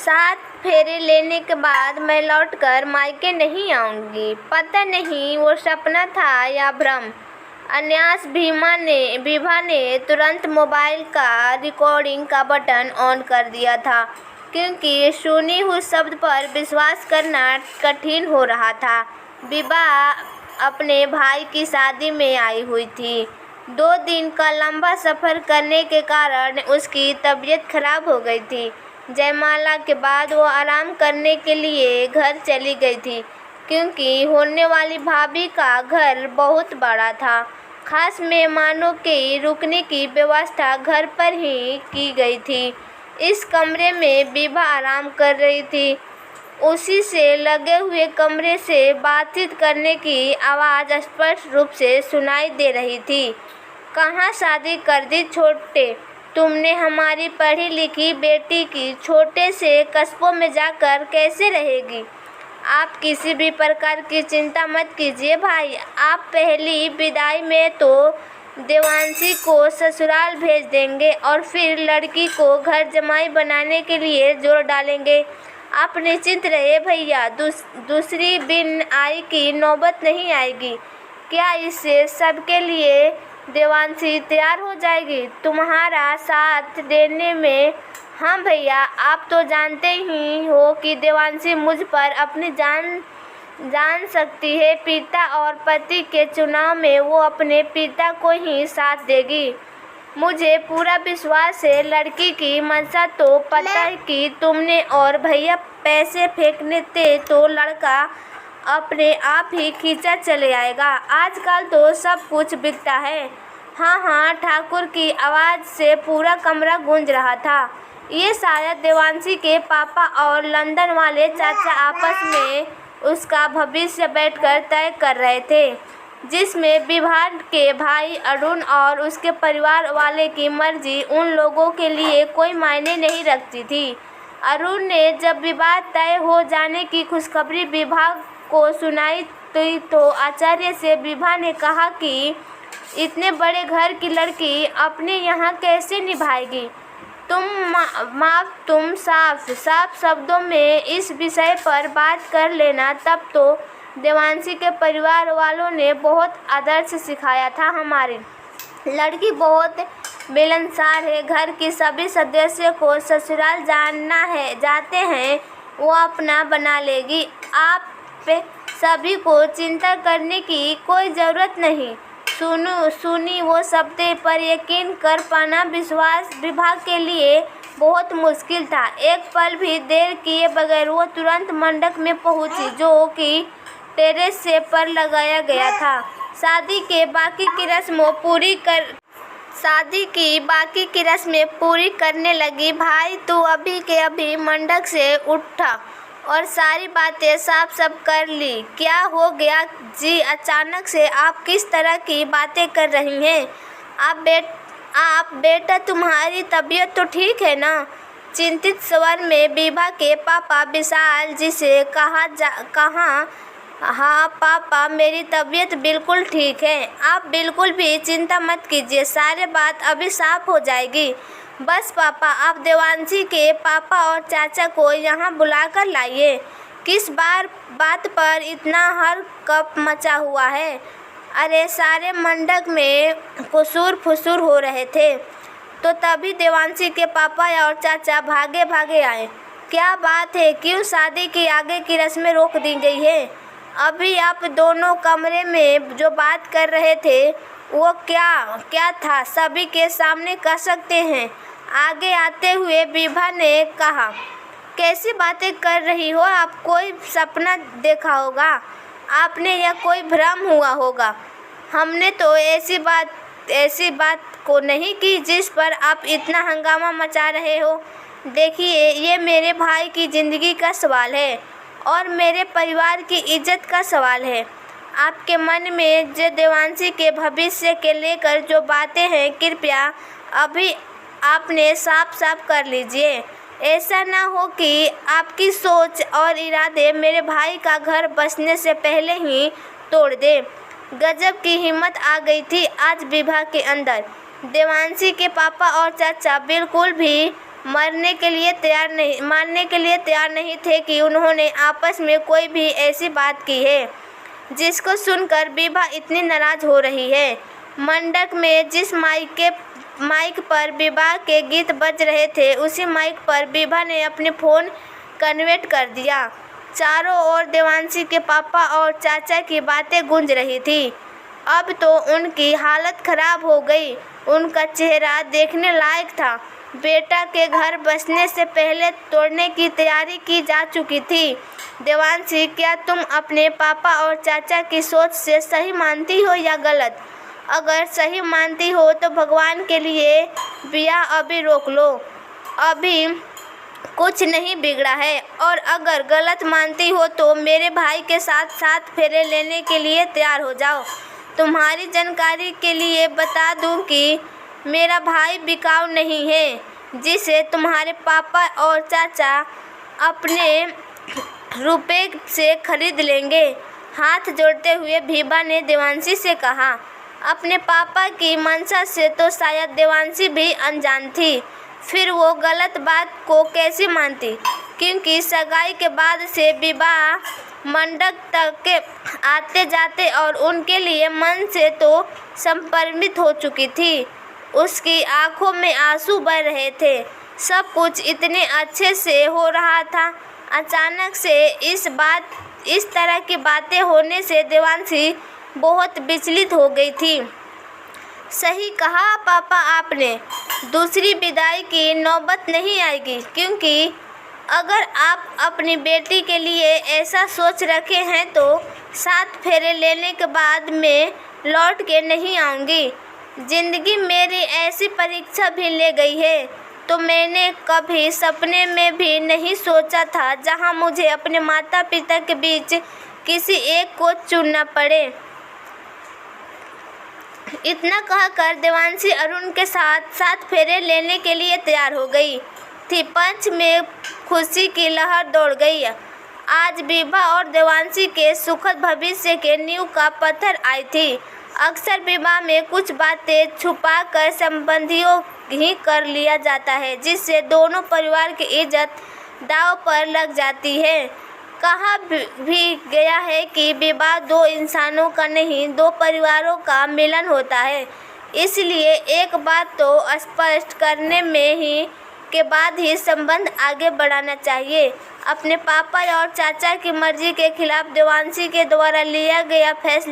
7 फेरे लेने के बाद मैं लौटकर मायके नहीं आऊंगी। पता नहीं वो सपना था या भ्रम। अन्यास विभा ने तुरंत मोबाइल का रिकॉर्डिंग का बटन ऑन कर दिया था, क्योंकि सुनी हुई शब्द पर विश्वास करना कठिन हो रहा था। विभा अपने भाई की शादी में आई हुई थी। 2 दिन का लंबा सफ़र करने के कारण उसकी तबीयत खराब हो गई थी। जयमाला के बाद वो आराम करने के लिए घर चली गई थी, क्योंकि होने वाली भाभी का घर बहुत बड़ा था। खास मेहमानों के रुकने की व्यवस्था घर पर ही की गई थी। इस कमरे में विभा आराम कर रही थी। उसी से लगे हुए कमरे से बातचीत करने की आवाज़ स्पष्ट रूप से सुनाई दे रही थी। कहाँ शादी कर दी छोटे, तुमने हमारी पढ़ी लिखी बेटी की छोटे से कस्बों में जाकर कैसे रहेगी? आप किसी भी प्रकार की चिंता मत कीजिए भाई। आप पहली विदाई में तो देवांशी को ससुराल भेज देंगे और फिर लड़की को घर जमाई बनाने के लिए जोर डालेंगे। आप निश्चिंत रहिए भैया, दूसरी बिन आई की नौबत नहीं आएगी। क्या इससे सबके लिए देवांशी तैयार हो जाएगी तुम्हारा साथ देने में? हाँ भैया, आप तो जानते ही हो कि देवांशी मुझ पर अपनी जान सकती है। पिता और पति के चुनाव में वो अपने पिता को ही साथ देगी। मुझे पूरा विश्वास है। लड़की की मंशा तो पता है कि तुमने, और भैया पैसे फेंकने थे तो लड़का अपने आप ही खींचा चले आएगा। आजकल तो सब कुछ बिकता है। हाँ हाँ, ठाकुर की आवाज़ से पूरा कमरा गूंज रहा था। ये शायद देवांशी के पापा और लंदन वाले चाचा आपस में उसका भविष्य बैठकर तय कर रहे थे, जिसमें विभा के भाई अरुण और उसके परिवार वाले की मर्जी उन लोगों के लिए कोई मायने नहीं रखती थी। अरुण ने जब विवाह तय हो जाने की खुशखबरी विभा को सुनाई तो आश्चर्य से विभा ने कहा कि इतने बड़े घर की लड़की अपने यहाँ कैसे निभाएगी? तुम साफ शब्दों में इस विषय पर बात कर लेना। तब तो देवांशी के परिवार वालों ने बहुत आदर्श सिखाया था। हमारी लड़की बहुत मिलनसार है। घर की सभी सदस्यों को ससुराल जाते हैं वो अपना बना लेगी। आप सभी को चिंता करने की कोई ज़रूरत नहीं। सुनी वो शब्द पर यकीन कर पाना विभाग के लिए बहुत मुश्किल था। एक पल भी देर किए बगैर वो तुरंत मंडप में पहुंची, जो कि टेरेस से पर लगाया गया था। शादी की बाकी की रस्में पूरी करने लगी। भाई तू अभी के अभी मंडप से उठा और सारी बातें साफ कर ली। क्या हो गया जी, अचानक से आप किस तरह की बातें कर रही हैं? आप बेटा, तुम्हारी तबीयत तो ठीक है ना? चिंतित स्वर में विभा के पापा विशाल जी से कहा हाँ पापा, मेरी तबीयत बिल्कुल ठीक है। आप बिल्कुल भी चिंता मत कीजिए, सारी बात अभी साफ हो जाएगी। बस पापा, आप देवांशी के पापा और चाचा को यहाँ बुलाकर लाइए। किस बात पर इतना हड़कंप मचा हुआ है? अरे सारे मंडप में खुसूर फुसूर हो रहे थे, तो तभी देवांशी के पापा और चाचा भागे आए। क्या बात है? क्यों शादी की आगे की रस्में रोक दी गई है? अभी आप दोनों कमरे में जो बात कर रहे थे वो क्या था? सभी के सामने कह सकते हैं। आगे आते हुए विभा ने कहा, कैसी बातें कर रही हो आप? कोई सपना देखा होगा आपने या कोई भ्रम हुआ होगा। हमने तो ऐसी बात को नहीं की जिस पर आप इतना हंगामा मचा रहे हो। देखिए, ये मेरे भाई की ज़िंदगी का सवाल है और मेरे परिवार की इज्जत का सवाल है। आपके मन में जो देवांशी के भविष्य के लेकर जो बातें हैं, कृपया अभी आपने साफ कर लीजिए। ऐसा ना हो कि आपकी सोच और इरादे मेरे भाई का घर बसने से पहले ही तोड़ दे। गजब की हिम्मत आ गई थी आज विभा के अंदर। देवांशी के पापा और चाचा बिल्कुल भी मानने के लिए तैयार नहीं थे कि उन्होंने आपस में कोई भी ऐसी बात की है जिसको सुनकर विभा इतनी नाराज हो रही है। मंडप में जिस माइक पर विवाह के गीत बज रहे थे, उसी माइक पर विभा ने अपने फ़ोन कन्वर्ट कर दिया। चारों ओर देवांशी के पापा और चाचा की बातें गूंज रही थी। अब तो उनकी हालत खराब हो गई। उनका चेहरा देखने लायक था। बेटा के घर बसने से पहले तोड़ने की तैयारी की जा चुकी थी। देवांशी, क्या तुम अपने पापा और चाचा की सोच से सही मानती हो या गलत? अगर सही मानती हो तो भगवान के लिए ब्याह अभी रोक लो, अभी कुछ नहीं बिगड़ा है। और अगर गलत मानती हो तो मेरे भाई के साथ 7 फेरे लेने के लिए तैयार हो जाओ। तुम्हारी जानकारी के लिए बता दूं कि मेरा भाई बिकाऊ नहीं है जिसे तुम्हारे पापा और चाचा अपने रुपए से खरीद लेंगे। हाथ जोड़ते हुए विभा ने देवांशी से कहा। अपने पापा की मंशा से तो शायद देवांशी भी अनजान थी, फिर वो गलत बात को कैसे मानती, क्योंकि सगाई के बाद से विवाह मंडप तक आते जाते और उनके लिए मन से तो समर्पित हो चुकी थी। उसकी आंखों में आंसू बह रहे थे। सब कुछ इतने अच्छे से हो रहा था। अचानक से इस तरह की बातें होने से देवांशी बहुत विचलित हो गई थी। सही कहा पापा आपने, दूसरी विदाई की नौबत नहीं आएगी, क्योंकि अगर आप अपनी बेटी के लिए ऐसा सोच रखे हैं तो 7 फेरे लेने के बाद मैं लौट के नहीं आऊँगी। जिंदगी मेरी ऐसी परीक्षा भी ले गई है तो मैंने कभी सपने में भी नहीं सोचा था जहां मुझे अपने माता पिता के बीच किसी एक को चुनना पड़े। इतना कहकर देवांशी अरुण के साथ 7 फेरे लेने के लिए तैयार हो गई थी। पंच में खुशी की लहर दौड़ गई। आज विभा और देवांशी के सुखद भविष्य के नींव का पत्थर आई थी। अक्सर विवाह में कुछ बातें छुपाकर संबंधियों ही कर लिया जाता है, जिससे दोनों परिवार की इज्जत दांव पर लग जाती है। कहा भी गया है कि विवाह 2 इंसानों का नहीं, 2 परिवारों का मिलन होता है। इसलिए एक बात तो स्पष्ट करने में ही के बाद ही संबंध आगे बढ़ाना चाहिए। अपने पापा और चाचा की मर्जी के खिलाफ देवांशी के द्वारा लिया गया फैसला